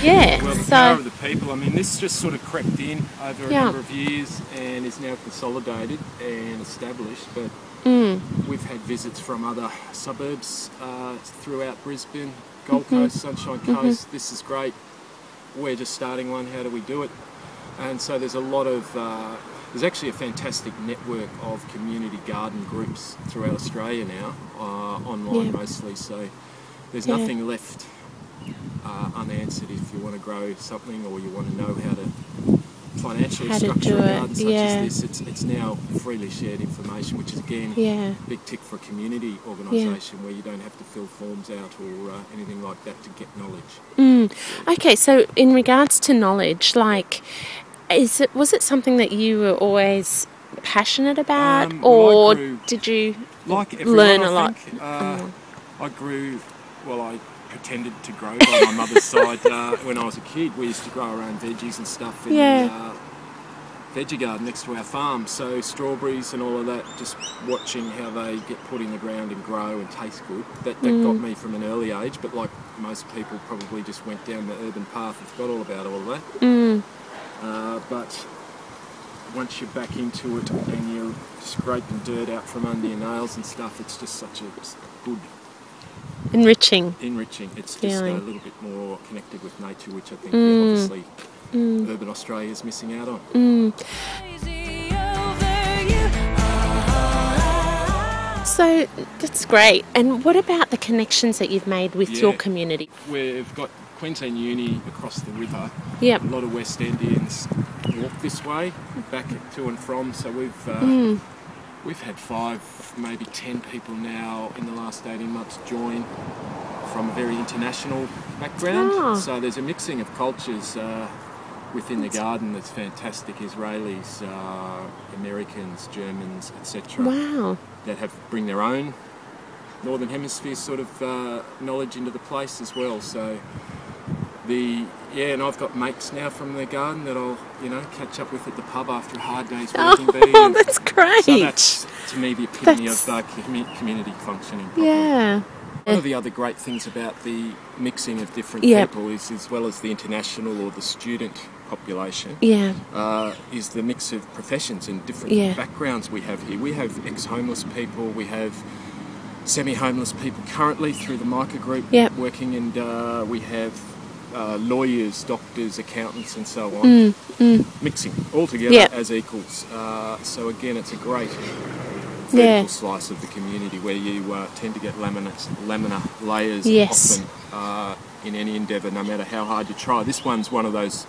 Yeah. Well, the power of the people. I mean, this just sort of crept in over a number of years and is now consolidated and established. But we've had visits from other suburbs throughout Brisbane, Gold Coast, Sunshine Coast. This is great. We're just starting one. How do we do it? And so there's a lot of, there's actually a fantastic network of community garden groups throughout Australia now, online mostly. So there's nothing left unanswered if you want to grow something or you want to know how to financially structure a garden such as this. It's now freely shared information, which is again a big tick for a community organisation where you don't have to fill forms out or anything like that to get knowledge. Okay, so in regards to knowledge, like, was it something that you were always passionate about, or did you learn a lot? I grew, well, I pretended to grow by my mother's side. When I was a kid, we used to grow our own veggies and stuff in the veggie garden next to our farm. So strawberries and all of that, just watching how they get put in the ground and grow and taste good. That got me from an early age, but like most people probably just went down the urban path and forgot all about all of that. But once you're back into it and you're scraping dirt out from under your nails and stuff, it's just such a good... Enriching. It's just a little bit more connected with nature, which I think obviously urban Australia is missing out on. So that's great. And what about the connections that you've made with your community? We've got Queensland Uni across the river. A lot of West Endians walk this way, back to and from. So we've had 5, maybe 10 people now in the last 18 months join from a very international background. So there's a mixing of cultures within the garden that's fantastic. Israelis, Americans, Germans, etc. Wow. That bring their own Northern Hemisphere sort of knowledge into the place as well. So and I've got mates now from the garden that I'll, catch up with at the pub after a hard day's working. Oh, that's great. So that's, to me, the epitome of community functioning properly. Yeah. One of the other great things about the mixing of different people is, as well as the international or the student population, is the mix of professions and different backgrounds we have here. We have ex-homeless people, we have semi-homeless people currently through the Micah group working, and we have lawyers, doctors, accountants and so on, mixing all together as equals. So again, it's a great vertical slice of the community where you tend to get laminar layers often in any endeavour, no matter how hard you try. This one's one of those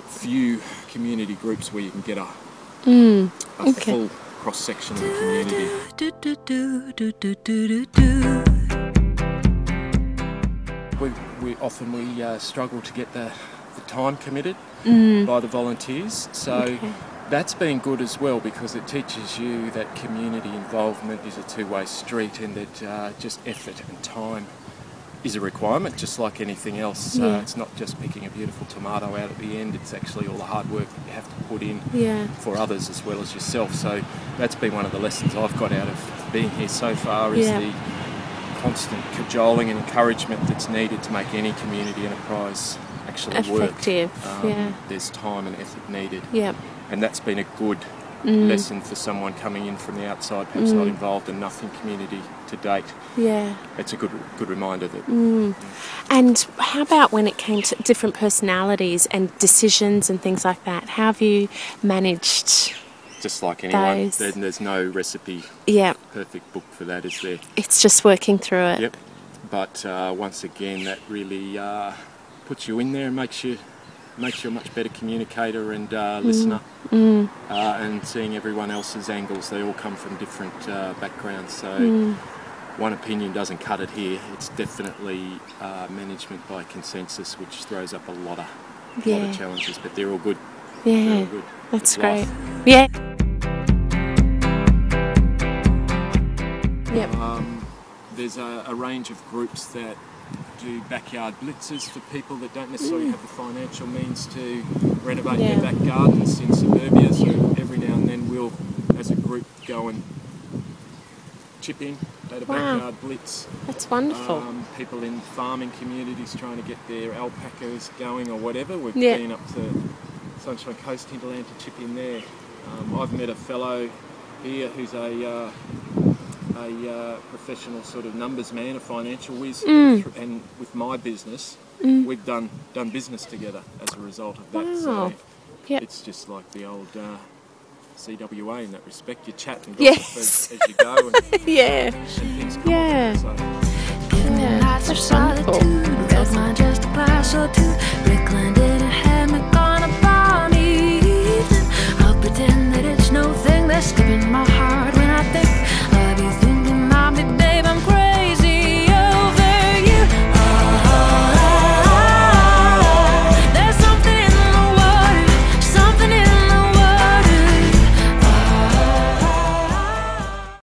few community groups where you can get a full cross-section of the community. We often struggle to get the time committed by the volunteers, so that's been good as well, because it teaches you that community involvement is a two-way street, and that just effort and time is a requirement, just like anything else. It's not just picking a beautiful tomato out at the end, it's actually all the hard work that you have to put in for others as well as yourself. So that's been one of the lessons I've got out of being here so far, is the constant cajoling and encouragement that's needed to make any community enterprise actually effective. There's time and effort needed, and that's been a good lesson for someone coming in from the outside, perhaps not involved in nothing community to date. It's a good reminder that. And how about when it came to different personalities and decisions and things like that? How have you managed? Just like anyone, there's no recipe, perfect book for that, is there? It's just working through it. But once again, that really puts you in there and makes you a much better communicator and listener, and seeing everyone else's angles. They all come from different backgrounds, so one opinion doesn't cut it here. It's definitely management by consensus, which throws up a lot of challenges, but they're all good. They're all good. That's great. Yeah. There's a range of groups that do backyard blitzes for people that don't necessarily have the financial means to renovate their back gardens in suburbia. So every now and then we'll, as a group, go and chip in at a backyard blitz. That's wonderful. People in farming communities trying to get their alpacas going or whatever. We've been up to Sunshine Coast hinterland to chip in there. I've met a fellow here who's a professional sort of numbers man, a financial whiz, and with my business, we've done business together as a result of that. Wow. So Yep. it's just like the old CWA in that respect. You chat and Yes. gossip as you go, and, Yeah. and things come Yeah. up. So. Yeah. That's wonderful. That's my just a glass or two.